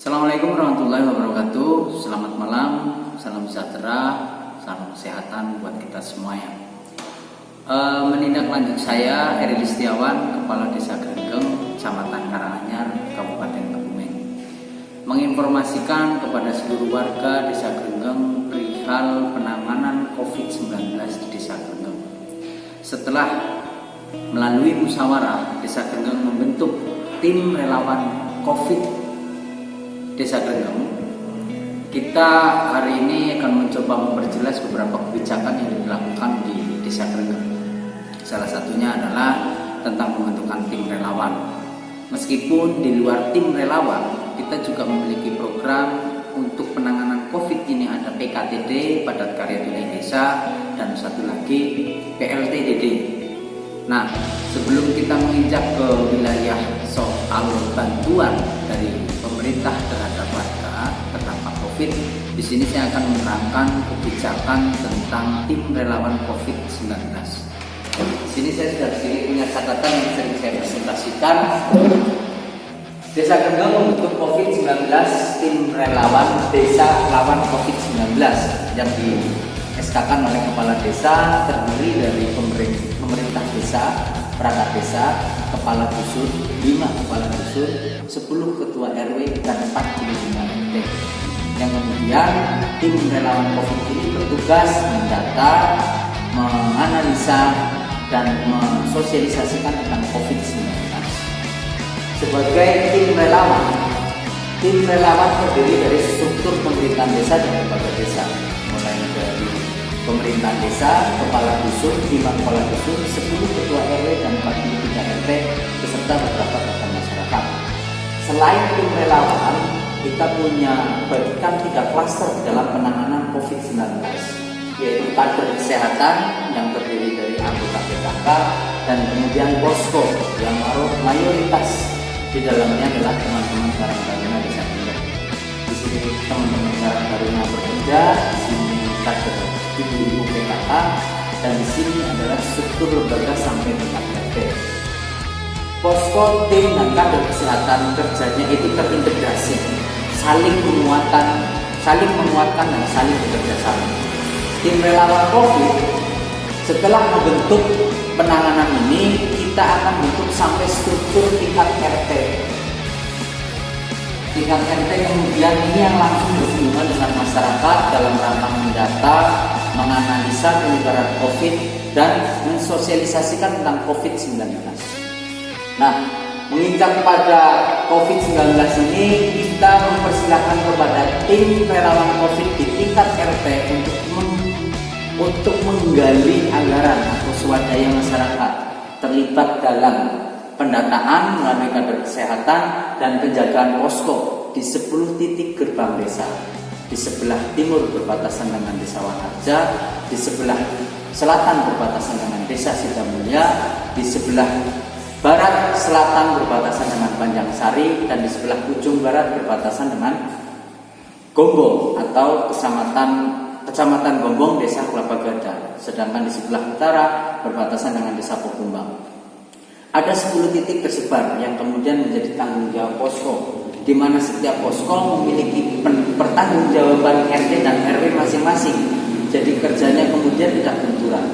Assalamualaikum warahmatullahi wabarakatuh. Selamat malam, salam sejahtera, salam kesehatan buat kita semuanya. Menindaklanjut saya Heri Listiawan, Kepala Desa Grenggeng, Kecamatan Karanganyar, Kabupaten Kebumen, menginformasikan kepada seluruh warga Desa Grenggeng perihal penanganan COVID-19 di Desa Grenggeng. Setelah melalui musyawarah, Desa Grenggeng membentuk tim relawan COVID Desa Grenggeng. Kita hari ini akan mencoba memperjelas beberapa kebijakan yang dilakukan di Desa Grenggeng. Salah satunya adalah tentang pembentukan tim relawan. Meskipun di luar tim relawan, kita juga memiliki program untuk penanganan COVID ini, ada PKTD, Padat Karya Tunai Desa, dan satu lagi PLTDD. Nah, sebelum kita menginjak ke wilayah soal bantuan dari pemerintah terhadap warga terdampak COVID, di sini saya akan menerangkan kebijakan tentang tim relawan COVID-19. Di sini saya sudah punya catatan yang sering saya presentasikan. Desa Grenggeng membentuk COVID-19 tim relawan Desa Lawan COVID-19 yang di-SK-kan oleh Kepala Desa, terdiri dari pemerintah desa, perangkat desa, kepala dusun, 5 kepala dusun, 10 ketua RW, dan 45 RT. Yang kemudian tim relawan COVID ini bertugas mendata, menganalisa, dan mensosialisasikan tentang COVID-19. Sebagai tim relawan terdiri dari struktur pemerintahan desa dan lembaga desa, mulai dari pemerintahan desa, kepala dusun, 5 kepala dusun, 10 ketua RW, dan 43 RT, beserta beberapa tokoh masyarakat. Selain tim relawan, kita punya bagikan 3 klaster dalam penanganan COVID-19, yaitu kader kesehatan yang terdiri dari anggota PKK, dan kemudian posko yang mayoritas di dalamnya adalah teman-teman Karang Taruna Desa Grenggeng. Di sini teman-teman Karang Taruna bekerja, di sini kader ibu-ibu PKK, dan di sini adalah struktur lembaga sampai tingkat RT. Posko, tim, dan kader kesehatan kerjanya itu terintegrasi, saling menguatkan dan saling bekerja sama. Tim relawan COVID setelah membentuk penanganan ini, kita akan bentuk sampai struktur tingkat RT. Tingkat RT kemudian ini yang langsung berhubungan dengan masyarakat dalam rangka mendata, menganalisa penyebaran COVID, dan mensosialisasikan tentang COVID-19. Nah, menginjak pada COVID-19 ini, kita mempersilahkan kepada tim relawan COVID di tingkat RT untuk menggali anggaran atau swadaya masyarakat terlibat dalam pendataan melalui kader kesehatan dan penjagaan posko di 10 titik gerbang desa. Di sebelah timur berbatasan dengan Desa Wanarja, di sebelah selatan berbatasan dengan Desa Sidamulya, di sebelah barat selatan berbatasan dengan Panjangsari, dan di sebelah ujung barat berbatasan dengan Gombong atau Kecamatan Gombong, Desa Kelapa Gadang. Sedangkan di sebelah utara berbatasan dengan Desa Pokumbang. Ada 10 titik tersebar yang kemudian menjadi tanggung jawab posko, di mana setiap posko memiliki pertanggungjawaban RT dan RW masing-masing. Jadi kerjanya kemudian tidak benturan.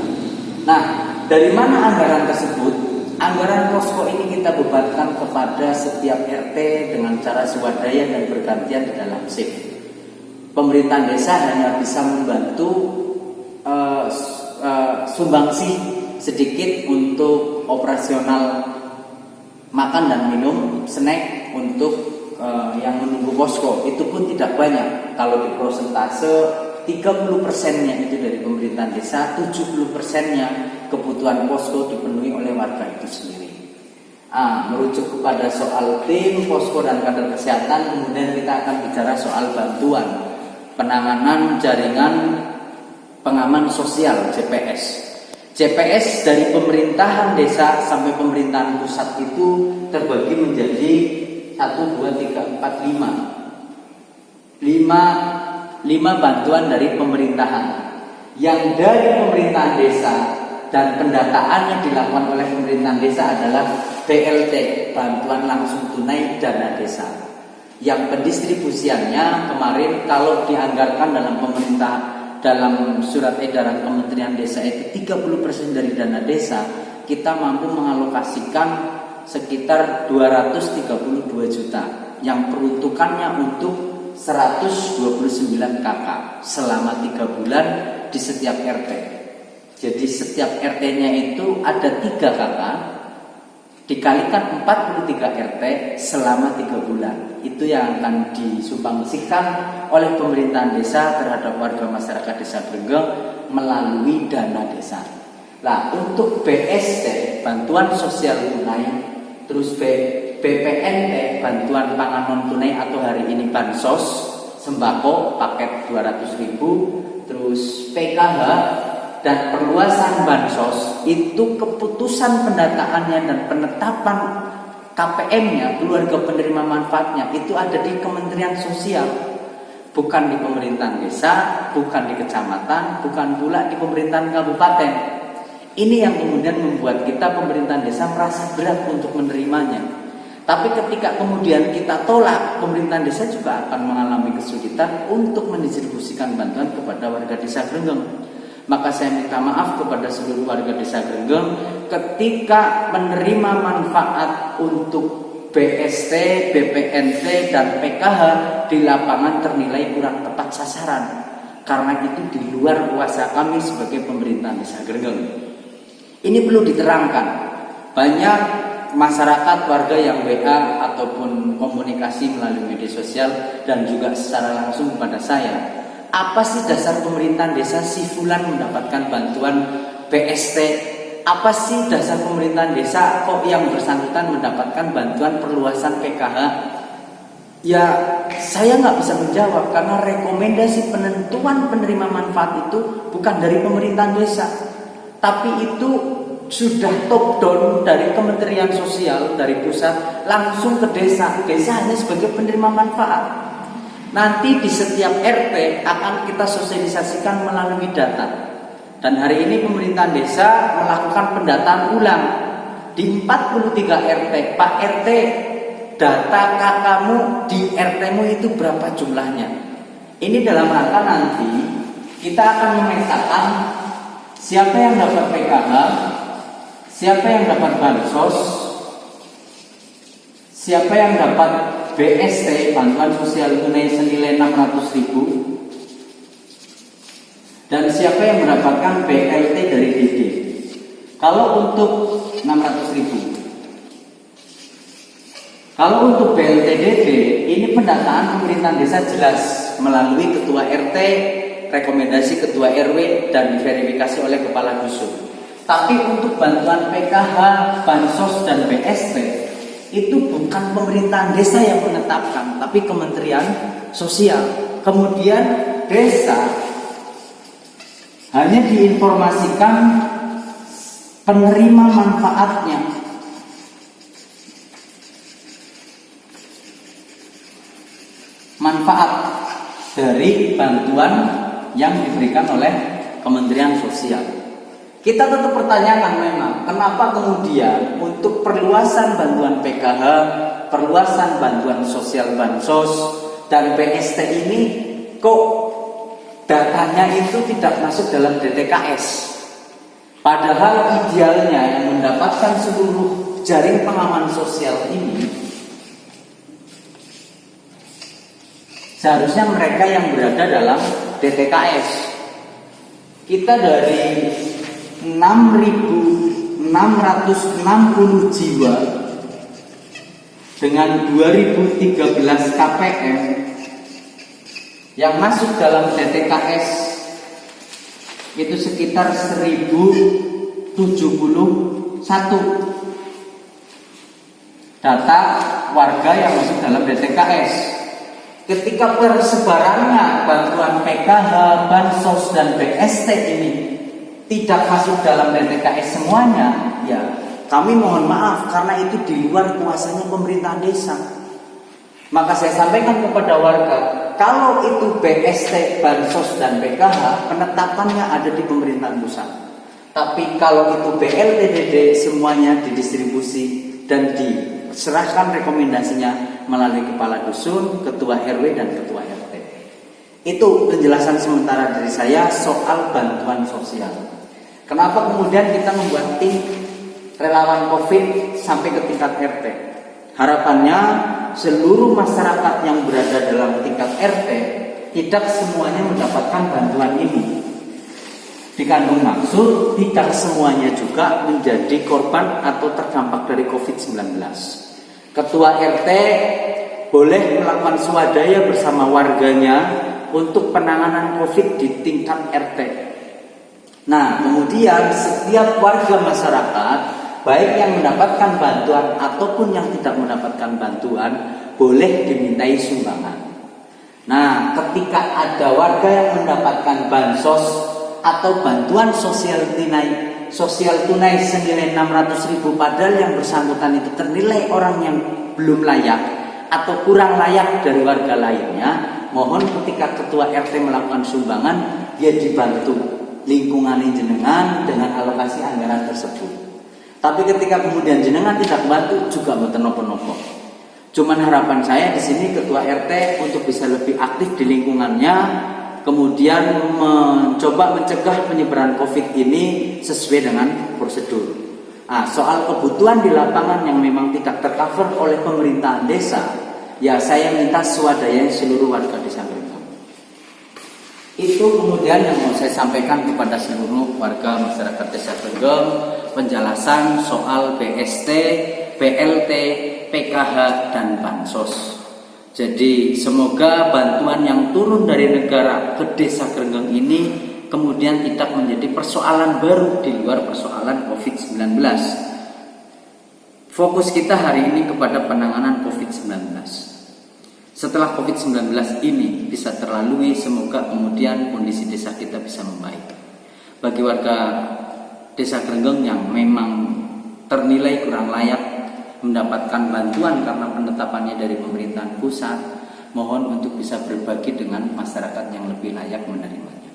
Nah, dari mana anggaran tersebut? Anggaran posko ini kita bebankan kepada setiap RT dengan cara swadaya dan bergantian di dalam shift. Pemerintahan desa hanya bisa membantu sumbangsi sedikit untuk operasional makan dan minum, snack untuk yang menunggu posko. Itu pun tidak banyak. Kalau di prosentase 30%-nya itu dari pemerintahan desa, 70%-nya kebutuhan posko dipenuhi oleh warga itu sendiri. Merujuk kepada soal tim, posko, dan kader kesehatan, kemudian kita akan bicara soal bantuan penanganan jaringan pengaman sosial JPS. JPS dari pemerintahan desa sampai pemerintahan pusat itu terbagi menjadi 1, 2, 3, 4, 5 bantuan dari pemerintahan. Yang dari pemerintahan desa dan pendataan yang dilakukan oleh pemerintahan desa adalah BLT, bantuan langsung tunai dana desa. Yang pendistribusiannya kemarin kalau dianggarkan dalam surat edaran Kementerian Desa itu 30% dari dana desa, kita mampu mengalokasikan sekitar 232 juta yang peruntukannya untuk 129 KK selama 3 bulan di setiap RT. Jadi setiap RT-nya itu ada 3 KK dikalikan 43 RT selama 3 bulan. Itu yang akan disumbangsikan oleh pemerintahan desa terhadap warga masyarakat Desa Grenggeng melalui dana desa. Nah, untuk BST, bantuan sosial tunai, terus BPNT, bantuan pangan non tunai atau hari ini bansos sembako paket 200.000, terus PKH dan perluasan bansos itu keputusan pendataannya dan penetapan KPM-nya, keluarga penerima manfaatnya itu ada di Kementerian Sosial, bukan di pemerintahan desa, bukan di kecamatan, bukan pula di pemerintahan kabupaten. Ini yang kemudian membuat kita pemerintahan desa merasa berat untuk menerimanya. Tapi ketika kemudian kita tolak, pemerintahan desa juga akan mengalami kesulitan untuk mendistribusikan bantuan kepada warga Desa Grenggeng. Maka saya minta maaf kepada seluruh warga Desa Grenggeng ketika menerima manfaat untuk BST, BPNT, dan PKH di lapangan ternilai kurang tepat sasaran. Karena itu di luar kuasa kami sebagai pemerintahan Desa Grenggeng. Ini perlu diterangkan. Banyak masyarakat warga yang WA ataupun komunikasi melalui media sosial dan juga secara langsung kepada saya. Apa sih dasar pemerintahan desa si fulan mendapatkan bantuan BST? Apa sih dasar pemerintahan desa kok yang bersangkutan mendapatkan bantuan perluasan PKH? Ya, saya nggak bisa menjawab karena rekomendasi penentuan penerima manfaat itu bukan dari pemerintahan desa, tapi itu sudah top down dari Kementerian Sosial, dari pusat langsung ke desa. Desa hanya sebagai penerima manfaat. Nanti di setiap RT akan kita sosialisasikan melalui data. Dan hari ini pemerintahan desa melakukan pendataan ulang di 43 RT. Pak RT, data kakakmu di RT-mu itu berapa jumlahnya? Ini dalam rangka nanti kita akan memetakan siapa yang dapat PKH, siapa yang dapat bansos, siapa yang dapat BST, bantuan sosial tunai senilai 600.000, dan siapa yang mendapatkan BLT dari DD. Kalau untuk 600.000, kalau untuk BLT DD, ini pendataan pemerintahan desa jelas melalui ketua RT, rekomendasi ketua RW, dan diverifikasi oleh kepala dusun. Tapi untuk bantuan PKH, bansos, dan BST itu bukan pemerintahan desa yang menetapkan, tapi Kementerian Sosial. Kemudian desa hanya diinformasikan penerima manfaatnya. Manfaat dari bantuan yang diberikan oleh Kementerian Sosial. Kita tetap pertanyakan memang, kenapa kemudian untuk perluasan bantuan PKH, perluasan bantuan sosial bansos, dan BST ini kok datanya itu tidak masuk dalam DTKS? Padahal idealnya yang mendapatkan seluruh jaring pengaman sosial ini seharusnya mereka yang berada dalam DTKS. Kita dari 6.660 jiwa dengan 2013 KPM yang masuk dalam DTKS itu sekitar 1071 data warga yang masuk dalam DTKS. Ketika persebarannya bantuan PKH, bansos, dan BST ini tidak masuk dalam DTKS semuanya, ya kami mohon maaf karena itu di luar kuasanya pemerintahan desa. Maka saya sampaikan kepada warga, kalau itu BST, bansos, dan PKH, penetapannya ada di pemerintahan pusat. Tapi kalau itu BLT DD, semuanya didistribusi dan diserahkan rekomendasinya melalui kepala dusun, ketua RW dan ketua RT. Itu penjelasan sementara dari saya soal bantuan sosial. Kenapa kemudian kita membuat tim relawan COVID sampai ke tingkat RT? Harapannya seluruh masyarakat yang berada dalam tingkat RT tidak semuanya mendapatkan bantuan ini. Dikandung maksud tidak semuanya juga menjadi korban atau terdampak dari COVID-19. Ketua RT boleh melakukan swadaya bersama warganya untuk penanganan COVID di tingkat RT. Nah, kemudian setiap warga masyarakat, baik yang mendapatkan bantuan ataupun yang tidak mendapatkan bantuan, boleh dimintai sumbangan. Nah, ketika ada warga yang mendapatkan bansos atau bantuan sosial tunai senilai 600.000, padahal yang bersangkutan itu ternilai orang yang belum layak atau kurang layak dari warga lainnya, mohon ketika ketua RT melakukan sumbangan, dia dibantu lingkungan jenengan dengan alokasi anggaran tersebut. Tapi ketika kemudian jenengan tidak bantu, juga mboten napa-napa. Cuman harapan saya di sini ketua RT untuk bisa lebih aktif di lingkungannya, kemudian mencoba mencegah penyebaran COVID ini sesuai dengan prosedur. Nah, soal kebutuhan di lapangan yang memang tidak tercover oleh pemerintahan desa, ya saya minta swadaya seluruh warga desa Grenggeng. Itu kemudian yang mau saya sampaikan kepada seluruh warga masyarakat desa Grenggeng, penjelasan soal BST, BLT, PKH dan Bansos. Jadi semoga bantuan yang turun dari negara ke desa Grenggeng ini kemudian tidak menjadi persoalan baru di luar persoalan COVID-19. Fokus kita hari ini kepada penanganan COVID-19. Setelah COVID-19 ini bisa terlalui, semoga kemudian kondisi desa kita bisa membaik. Bagi warga desa Grenggeng yang memang ternilai kurang layak mendapatkan bantuan karena penetapannya dari pemerintahan pusat, mohon untuk bisa berbagi dengan masyarakat yang lebih layak menerimanya.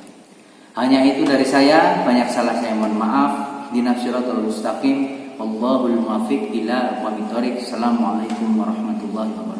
Hanya itu dari saya, banyak salah saya mohon maaf. Ihdinas siratal mustaqim, wallahul muwaffiq ila aqwamit thoriq. Assalamualaikum warahmatullahi wabarakatuh.